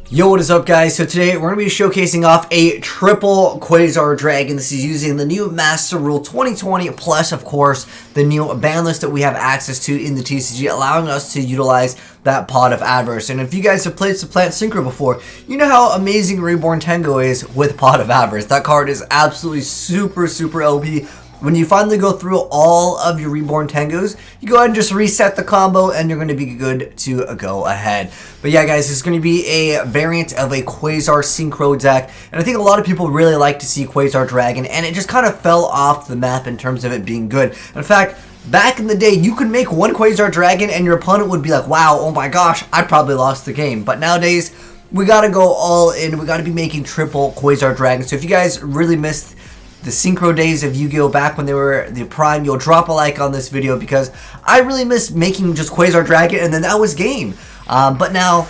Yo, what is up guys? So today we're going to be showcasing off a triple Quasar Dragon. This is using the new Master Rule 2020 plus of course the new ban list that we have access to in the TCG, allowing us to utilize that Pot of Avarice. And if you guys have played Supplant Synchro before, you know how amazing Reborn Tengo is with Pot of Avarice. That card is absolutely super OP. When you finally go through all of your Reborn Tengos, you go ahead and just reset the combo and you're going to be good to go ahead. But yeah guys, this is going to be a variant of a Quasar Synchro deck, and I think a lot of people really like to see Quasar Dragon, and it just kind of fell off the map in terms of it being good. In fact, back in the day, you could make one Quasar Dragon and your opponent would be like, wow, oh my gosh, I probably lost the game. But nowadays, we got to go all in. We got to be making triple Quasar Dragons. So if you guys really missed the Synchro days of Yu-Gi-Oh! Back when they were the prime, you'll drop a like on this video because I really miss making just Quasar Dragon and then that was game. But now,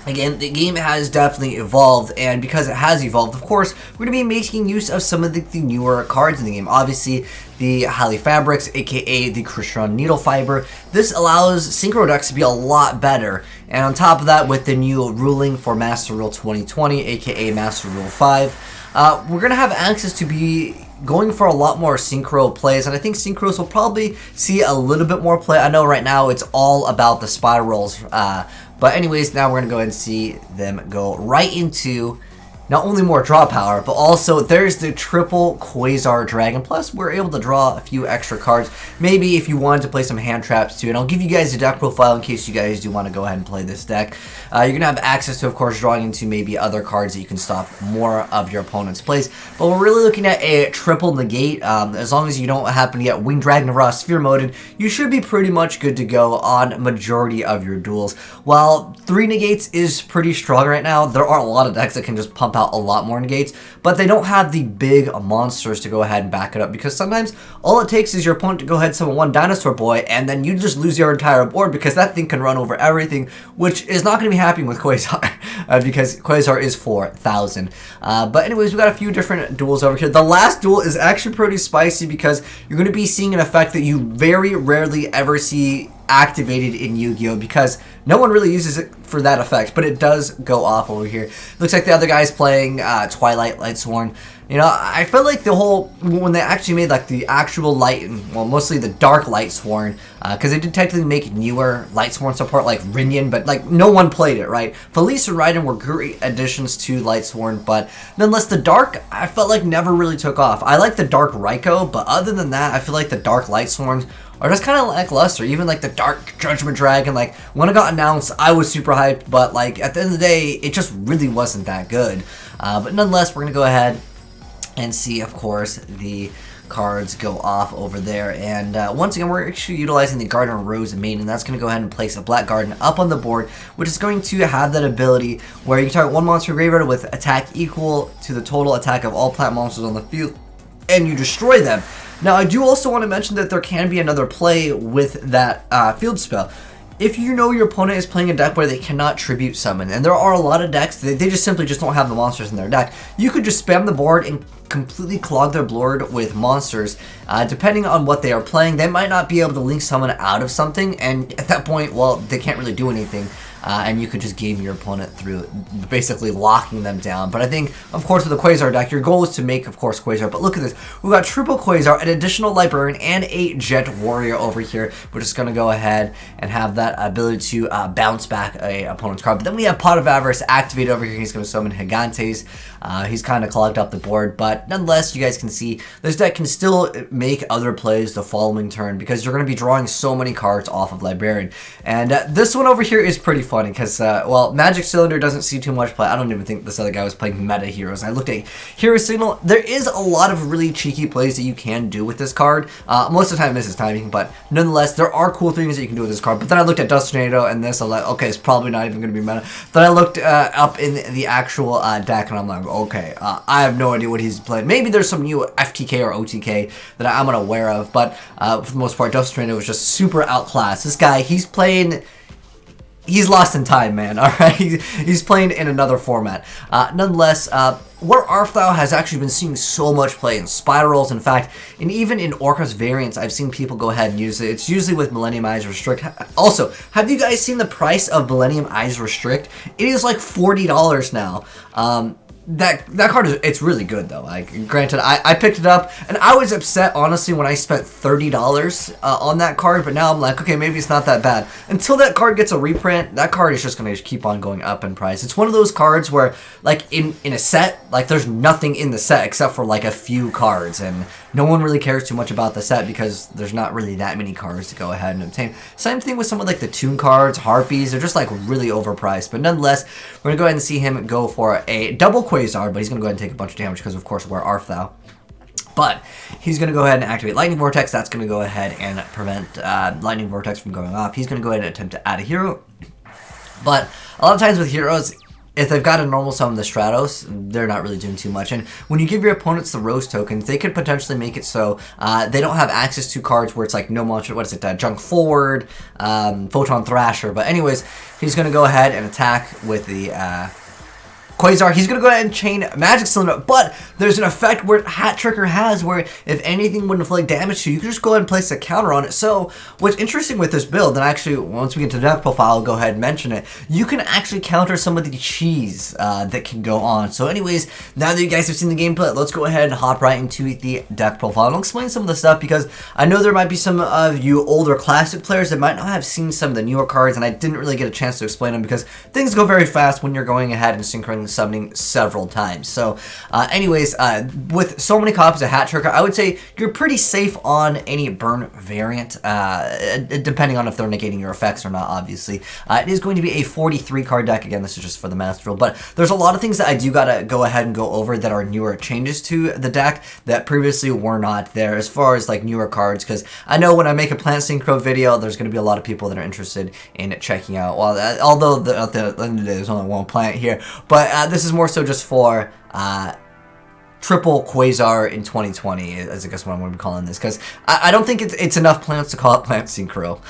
again, the game has definitely evolved, and because it has evolved, of course, we're going to be making use of some of the newer cards in the game. Obviously, the Highly Fabrics, aka the Crystron Needle Fiber. This allows Synchro decks to be a lot better. And on top of that, with the new ruling for Master Rule 2020, aka Master Rule 5, we're going to have access to be going for a lot more Synchro plays, and I think Synchros will probably see a little bit more play. I know right now it's all about the spirals, but anyways, now we're going to go ahead and see them go right into not only more draw power, but also there's the triple Quasar Dragon. Plus, we're able to draw a few extra cards. Maybe if you wanted to play some hand traps too. And I'll give you guys a deck profile in case you guys do want to go ahead and play this deck. You're going to have access to, of course, drawing into maybe other cards that you can stop more of your opponent's plays. But we're really looking at a triple negate. As long as you don't happen to get Winged Dragon of Raw Sphere moded, you should be pretty much good to go on majority of your duels. While 3 negates is pretty strong right now, there are a lot of decks that can just pump out a lot more negates, but they don't have the big monsters to go ahead and back it up, because sometimes all it takes is your opponent to go ahead and summon one Dinosaur Boy and then you just lose your entire board because that thing can run over everything, which is not going to be happening with Quasar because Quasar is 4,000. But anyways, we got a few different duels over here. The last duel is actually pretty spicy because you're going to be seeing an effect that you very rarely ever see activated in Yu-Gi-Oh! Because no one really uses it for that effect, but it does go off over here. Looks like the other guy's playing Twilight Lightsworn. You know, I feel like the whole, when they actually made like the actual light, well, mostly the dark Lightsworn, because they did technically make newer Lightsworn support like Rinyan, but like no one played it, right? Felice and Raiden were great additions to Lightsworn, but nonetheless, the dark, I felt like never really took off. I like the dark Raikou, but other than that, I feel like the dark Lightsworns are just kind of lackluster. Even like the Dark Judgment Dragon, like when it got announced, I was super hyped, but like at the end of the day, it just really wasn't that good. But nonetheless, we're gonna go ahead and see, of course, the cards go off over there. And once again, we're actually utilizing the Garden Rose Maiden, and that's going to go ahead and place a Black Garden up on the board, which is going to have that ability where you can target one monster graveyard with attack equal to the total attack of all plant monsters on the field, and you destroy them. Now, I do also want to mention that there can be another play with that field spell. If you know your opponent is playing a deck where they cannot tribute summon, and there are a lot of decks that they just simply don't have the monsters in their deck, you could just spam the board and completely clog their board with monsters. Depending on what they are playing, they might not be able to link summon out of something, and at that point, well, they can't really do anything. And you could just game your opponent through basically locking them down. But I think, of course, with the Quasar deck, your goal is to make, of course, Quasar. But look at this. We've got triple Quasar, an additional Librarian, and a Jet Warrior over here. We're just going to go ahead and have that ability to bounce back a opponent's card. But then we have Pot of Avarice activated over here. He's going to summon Gigantes. He's kind of clogged up the board. But nonetheless, you guys can see this deck can still make other plays the following turn because you're going to be drawing so many cards off of Librarian. And this one over here is pretty funny because, well, Magic Cylinder doesn't see too much play. I don't even think this other guy was playing meta heroes. I looked at Hero Signal. There is a lot of really cheeky plays that you can do with this card. Most of the time, this is timing, but nonetheless, there are cool things that you can do with this card. But then I looked at Dust Tornado and this. I'm like, okay, it's probably not even going to be meta. Then I looked up in the actual deck, and I'm like, okay, I have no idea what he's playing. Maybe there's some new FTK or OTK that I'm unaware of, but for the most part, Dust Tornado was just super outclassed. This guy, he's playing he's lost in time, man. All right, he's playing in another format. Nonetheless, where Arfthau has actually been seeing so much play in spirals, in fact, and even in Orca's variants, I've seen people go ahead and use it. It's usually with Millennium Eyes Restrict. Also, have you guys seen the price of Millennium Eyes Restrict? It is like $40 now. That card it's really good though. Like, granted, I picked it up and I was upset honestly when I spent $30 on that card, but now I'm like, okay, maybe it's not that bad. Until that card gets a reprint, that card is just gonna keep on going up in price. It's one of those cards where, like, in a set, like, there's nothing in the set except for like a few cards, and no one really cares too much about the set because there's not really that many cards to go ahead and obtain. Same thing with some of like the Toon cards, Harpies. They're just like really overpriced, but nonetheless, we're gonna go ahead and see him go for a double Quasar, but he's going to go ahead and take a bunch of damage because, of course, we're Arfthau. But he's going to go ahead and activate Lightning Vortex. That's going to go ahead and prevent Lightning Vortex from going off. He's going to go ahead and attempt to add a hero. But a lot of times with heroes, if they've got a normal summon the Stratos, they're not really doing too much. And when you give your opponents the Rose tokens, they could potentially make it so they don't have access to cards where it's like no monster, what is it, Junk Forward, Photon Thrasher. But anyways, he's going to go ahead and attack with the Quasar. He's going to go ahead and chain Magic Cylinder, but there's an effect where Hat Tricker has where if anything would inflict damage to you, you can just go ahead and place a counter on it. So what's interesting with this build, and actually once we get to the deck profile, I'll go ahead and mention it, you can actually counter some of the cheese that can go on. So anyways, now that you guys have seen the gameplay, let's go ahead and hop right into the deck profile. And I'll explain some of the stuff because I know there might be some of you older classic players that might not have seen some of the newer cards, and I didn't really get a chance to explain them because things go very fast when you're going ahead and synchroning summoning several times. So anyways, with so many copies of Hat Tricker, I would say you're pretty safe on any burn variant, depending on if they're negating your effects or not, obviously. It is going to be a 43 card deck. Again, this is just for the Master Rule, but there's a lot of things that I do gotta go ahead and go over that are newer changes to the deck that previously were not there as far as like newer cards, because I know when I make a Plant Synchro video, there's going to be a lot of people that are interested in checking out, well, although at the end of the day, there's only one plant here, but this is more so just for triple Quasar in 2020, as I guess what I'm going to be calling this, because I don't think it's enough plants to call it Plant Synchro.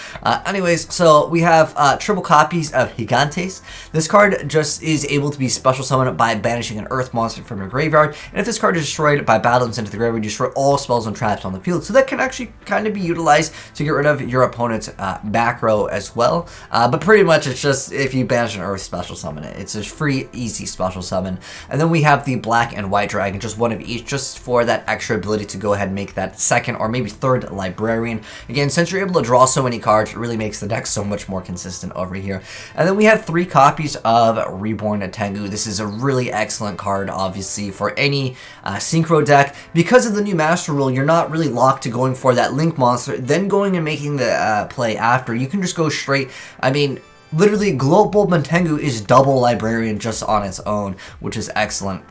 Anyways, so we have triple copies of Gigantes. This card just is able to be special summoned by banishing an earth monster from your graveyard, and if this card is destroyed by battling into the graveyard, you destroy all spells and traps on the field. So that can actually kind of be utilized to get rid of your opponent's back row as well. But pretty much it's just if you banish an earth, special summon it. It's a free, easy special summon. And then we have the Black and White Dragon, just one of each, just for that extra ability to go ahead and make that second or maybe third Librarian. Again, since you're able to draw so many cards, it really makes the deck so much more consistent over here. And then we have 3 copies of Reborn Tengu. This is a really excellent card, obviously, for any Synchro deck. Because of the new Master Rule, you're not really locked to going for that Link monster, then going and making the play after. You can just go straight. I mean, literally, Global Tengu is double Librarian just on its own, which is excellent.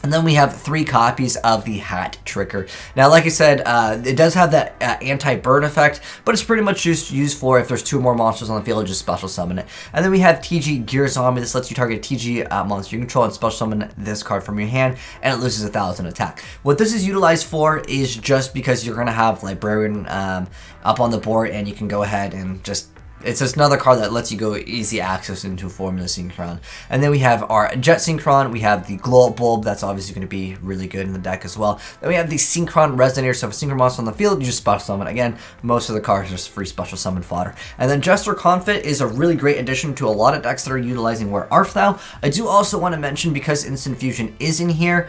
And then we have 3 copies of the Hat Tricker. Now, like I said, it does have that anti-burn effect, but it's pretty much just used for if there's 2 more monsters on the field, just special summon it. And then we have TG Gear Zombie. This lets you target a TG monster you control and special summon this card from your hand, and it loses 1,000 attack. What this is utilized for is just because you're going to have Librarian up on the board, and you can go ahead and just... It's just another card that lets you go easy access into Formula Synchron. And then we have our Jet Synchron. We have the Glow Up Bulb. That's obviously going to be really good in the deck as well. Then we have the Synchron Resonator. So if a Synchron monster on the field, you just special summon. Again, most of the cards are just free special summon fodder. And then Jester Confit is a really great addition to a lot of decks that are utilizing Where Arfthau. I do also want to mention, because Instant Fusion is in here,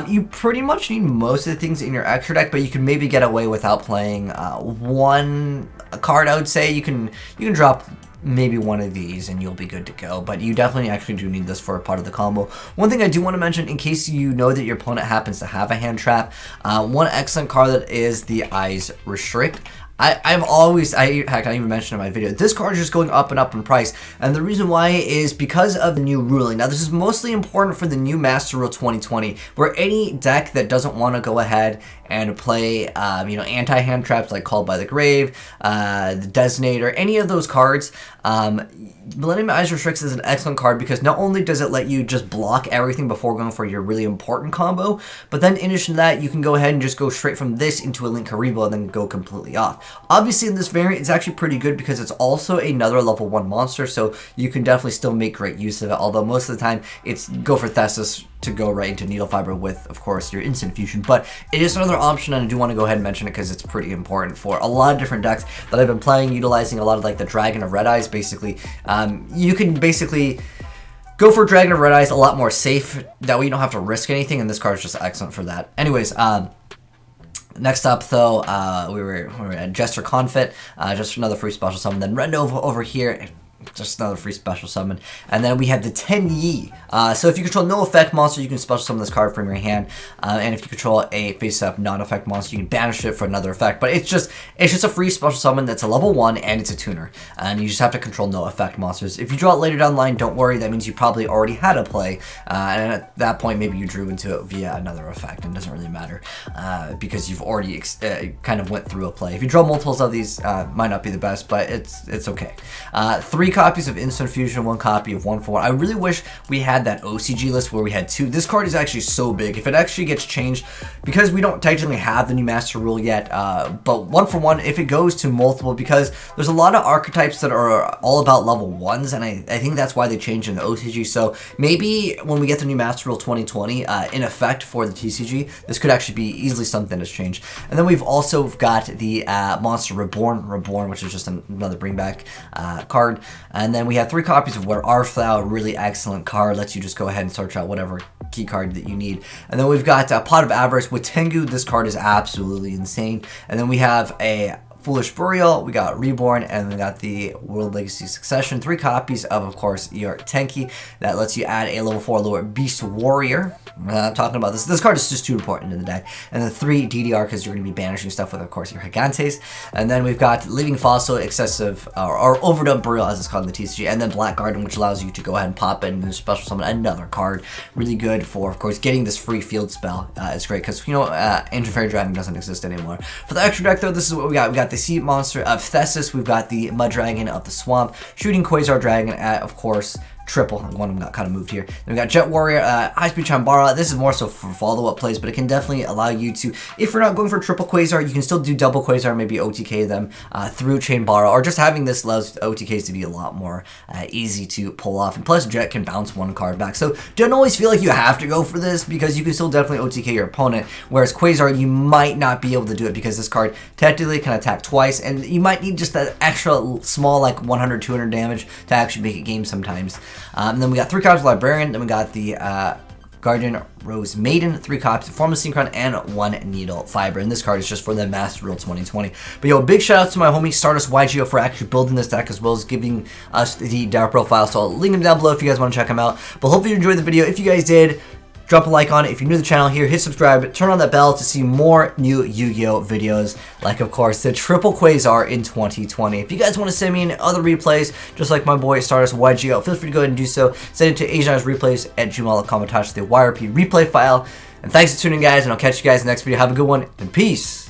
you pretty much need most of the things in your extra deck, but you can maybe get away without playing one card. I would say you can drop maybe one of these and you'll be good to go, but you definitely actually do need this for a part of the combo. One thing I do want to mention, in case you know that your opponent happens to have a hand trap, one excellent card that is the Eyes Restrict. Heck, I even mentioned in my video, this card is just going up and up in price, and the reason why is because of the new ruling. Now, this is mostly important for the new Master Rule 2020, where any deck that doesn't want to go ahead and play, you know, anti-hand traps like Called by the Grave, the Designator, any of those cards. Millennium Eyes Restricts is an excellent card because not only does it let you just block everything before going for your really important combo, but then in addition to that, you can go ahead and just go straight from this into a Link Haribo and then go completely off. Obviously, in this variant, it's actually pretty good because it's also another level 1 monster, so you can definitely still make great use of it, although most of the time, it's go for Thesis to go right into Needle Fiber with, of course, your Instant Fusion, but it is another option, and I do want to go ahead and mention it because it's pretty important for a lot of different decks that I've been playing, utilizing a lot of like the Dragon of Red Eyes, basically. You can basically go for Dragon of Red Eyes a lot more safe, that way you don't have to risk anything, and this card is just excellent for that. Anyways, next up, though, we were at Jester Confit, just another free special summon, then Red Nova over here, just another free special summon. And then we have the 10 Yi. So if you control no effect monster, you can special summon this card from your hand. And if you control a face-up non-effect monster, you can banish it for another effect. But it's just a free special summon that's a level 1 and it's a tuner. And you just have to control no effect monsters. If you draw it later down the line, don't worry. That means you probably already had a play. And at that point, maybe you drew into it via another effect. And it doesn't really matter because you've already kind of went through a play. If you draw multiples of these, might not be the best, but it's okay. 3 copies of Instant Fusion, 1 copy of 1-for-1. I really wish we had that OCG list where we had 2. This card is actually so big. If it actually gets changed, because we don't technically have the new Master Rule yet, but 1-for-1, if it goes to multiple, because there's a lot of archetypes that are all about level 1s, and I think that's why they changed in the OCG. So maybe when we get the new Master Rule 2020 in effect for the TCG, this could actually be easily something that's changed. And then we've also got the Monster Reborn, which is just another bring back card. And then we have 3 copies of Where Art Thou, a really excellent card. Lets you just go ahead and search out whatever key card that you need. And then we've got Pot of Avarice with Tengu. This card is absolutely insane. And then we have a Foolish Burial, we got Reborn, and we got the World Legacy Succession. 3 copies of course, your Tenki. That lets you add a level 4 lower Beast Warrior. I'm talking about this. This card is just too important in the deck. And then 3 DDR because you're going to be banishing stuff with, of course, your Gigantes. And then we've got Living Fossil, Excessive, or Overdub Burial, as it's called in the TCG. And then Black Garden, which allows you to go ahead and pop in and special summon another card. Really good for, of course, getting this free field spell. It's great because, you know, Ancient Fairy Dragon doesn't exist anymore. For the extra deck, though, this is what we got. We got the Sea Monster of Thesis. We've got the Mud Dragon of the Swamp. Shooting Quasar Dragon at, of course, triple. One of them got kind of moved here. Then we got Jet Warrior, High Speed Chambara. This is more so for follow-up plays, but it can definitely allow you to, if you're not going for triple Quasar, you can still do double Quasar, maybe OTK them through Chambara, or just having this allows OTKs to be a lot more easy to pull off. And plus, Jet can bounce 1 card back. So don't always feel like you have to go for this because you can still definitely OTK your opponent, whereas Quasar, you might not be able to do it because this card technically can attack twice, and you might need just that extra small, like 100, 200 damage to actually make it game sometimes. And then we got 3 copies of Librarian, then we got the Guardian Rose Maiden, 3 copies of Formless Synchron, and 1 Needle Fiber. And this card is just for the Master Rule 2020. But yo, big shout out to my homie Stardust YGO for actually building this deck as well as giving us the deck profile. So I'll link him down below if you guys want to check him out. But hopefully you enjoyed the video. If you guys did, drop a like on it. If you're new to the channel here, hit subscribe, turn on that bell to see more new Yu-Gi-Oh videos, like of course the Triple Quasar in 2020. If you guys want to send me in other replays, just like my boy Stardust YGO, feel free to go ahead and do so. Send it to AzneyesReplays@gmail.com, attach the YRP replay file. And thanks for tuning in, guys, and I'll catch you guys in the next video. Have a good one, and peace!